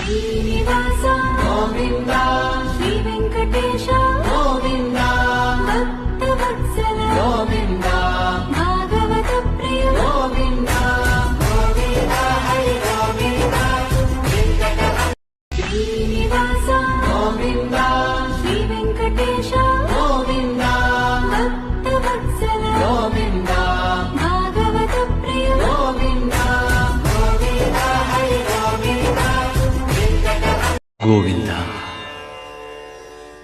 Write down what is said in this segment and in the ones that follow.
శ్రీనివాస గోవింద, శ్రీ వెంకటేశ గోవింద, భక్తవత్సల గోవింద, భాగవత ప్రియ గోవింద, గోవింద హరి గోవింద, శ్రీనివాస గోవింద, శ్రీ వెంకటేశ గోవింద, భక్తవత్సల గోవింద, భాగవత ప్రియ గోవింద, గోవింద హరి గోవింద. గోవింద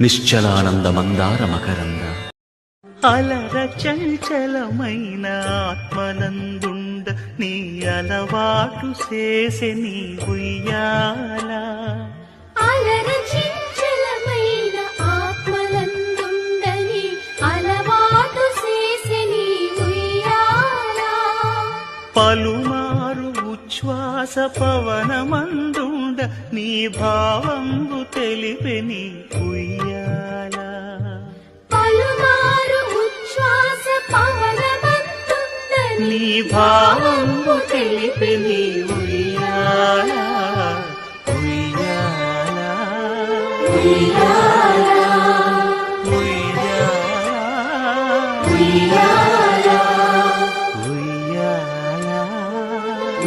నిశ్చలానంద మందార మకరంద, అలర చంచలమైన ఆత్మనందుండ నీ అలవాటు చేసే నీ ఉయ్యాల. అలర చంచలమైన ఆత్మనందుండని అలవాటు చేసే నీ ఉయ్యాల. పలుమారు ఉచ్ఛ్వాస పవనమందుండ నీ భావంబు తెలిపే నీ ఉయ్యాల. పలుమారు ఉచ్ఛ్వాస పవనమందుండని నీ భావంబు తెలిపే నీ ఉయ్యాల. ఉయ్యాల ఉయ్యాల ఉయ్యాల ఉయ్యాల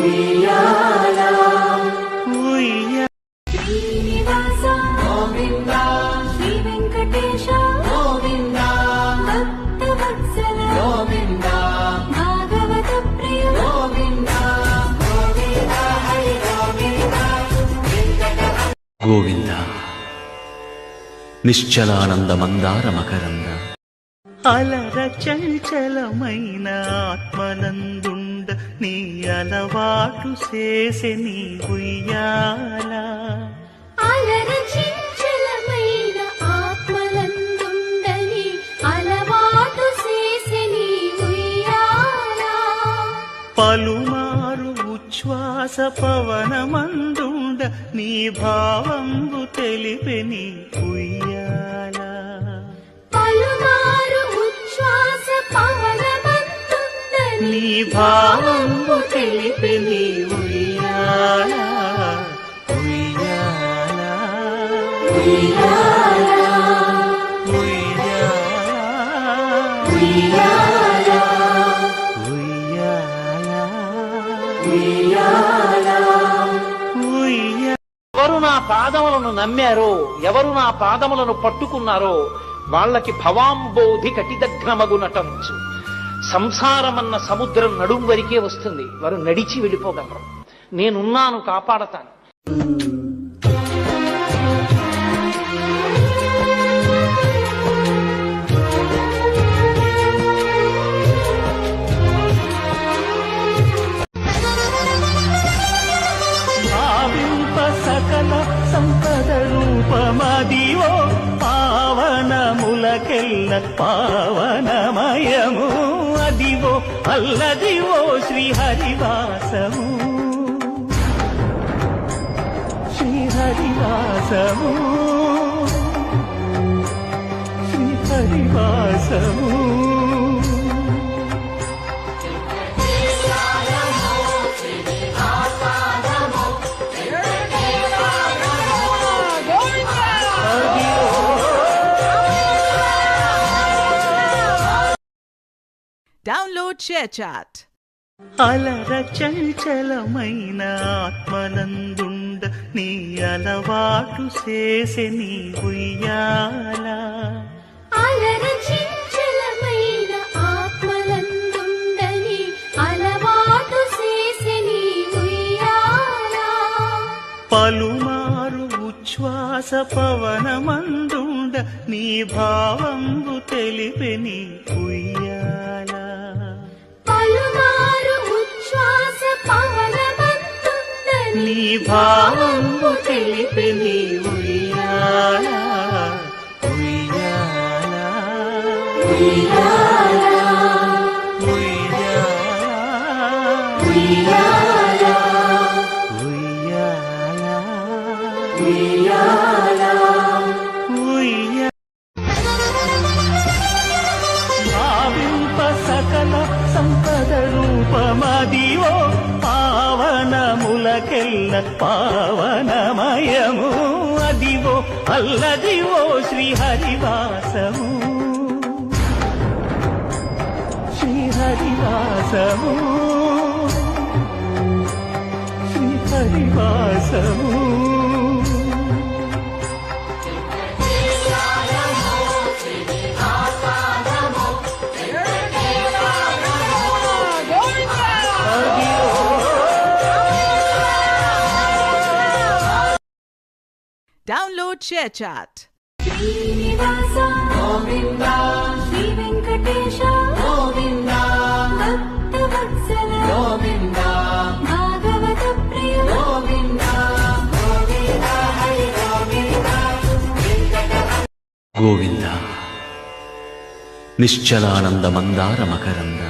ఉయ్యాల ఉయ్యాల. శ్రీనివాస గోవింద, శ్రీ వెంకటేశ గోవింద, భక్తవత్సల గోవింద, భాగవత ప్రియ గోవింద, గోవింద హరి గోవింద. గోవింద నిశ్చలానంద మందార మకరంద, అలర చంచలమైన ఆత్మనందుండ నీ అలవాటు చేసే నీ ఉయ్యాల. అలర చంచలమైన ఆత్మనందుండని అలవాటు చేసే నీ ఉయ్యాల. పలుమారు ఉచ్ఛ్వాస పవనమందుండ నీ భావంబు తెలిపే నీ ఉయ్యాల. పలుమారు ఉచ్ఛ్వాస పవనమందుండని నీ భావంబు తెలిపే నీ ఉయ్యాల. ఉయ్యాల ఉయ్యాల ఉయ్యాల ఉయ్యాల ఉయ్యాల ఉయ్యాల. ఎవరు నా పాదములను నమ్మారో, ఎవరు నా పాదములను పట్టుకున్నారో వాళ్ళకి భవాంబోధి కటిదగ్నమగునటంచు. సంసారమన్న సముద్రం నడుం వరకే వస్తుంది, వారు నడిచి వెళ్ళిపోగలరు. నేనున్నాను, కాపాడతాను. భావింప సకల సంపద రూపమదివో పావనములకెల్ల పావనమయము. అదివో అల్లదివో శ్రీహరివాసము, శ్రీహరివాసము, శ్రీహరివాసము. Download ShareChat. అలర చంచలమైన ఆత్మనందుండ నీ అలవాటు చేసే నీ ఉయ్యాల. అలర చంచలమైన ఆత్మనందుండని అలవాటు చేసే నీ ఉయ్యాల. పలుమారు ఉచ్ఛ్వాస పవనమందుండ నీ భావంబు తెలిపే నీ ఉయ్యాల. పలుమారు ఉచ్ఛ్వాస పవనమందుండని నీ భావంబు తెలిపే నీ ఉయ్యాల. ఉయ్యాల ఉయ్యాల ఉయ్యాల ఉయ్యాల ఉయ్యాల ఉయ్యాల. భావింప సకల సంపద రూపమదివో పావనములకెల్ల పావనమయము అదివో అల్లదివో శ్రీహరివాసము శ్రీహరివాసము శ్రీహరివాసము Download ShareChat. శ్రీనివాస గోవింద శ్రీ వెంకటేశ గోవింద భక్తవత్సల గోవింద భాగవత ప్రియ గోవింద గోవింద హరి గోవింద గోవింద నిశ్చలానంద మందార మకరంద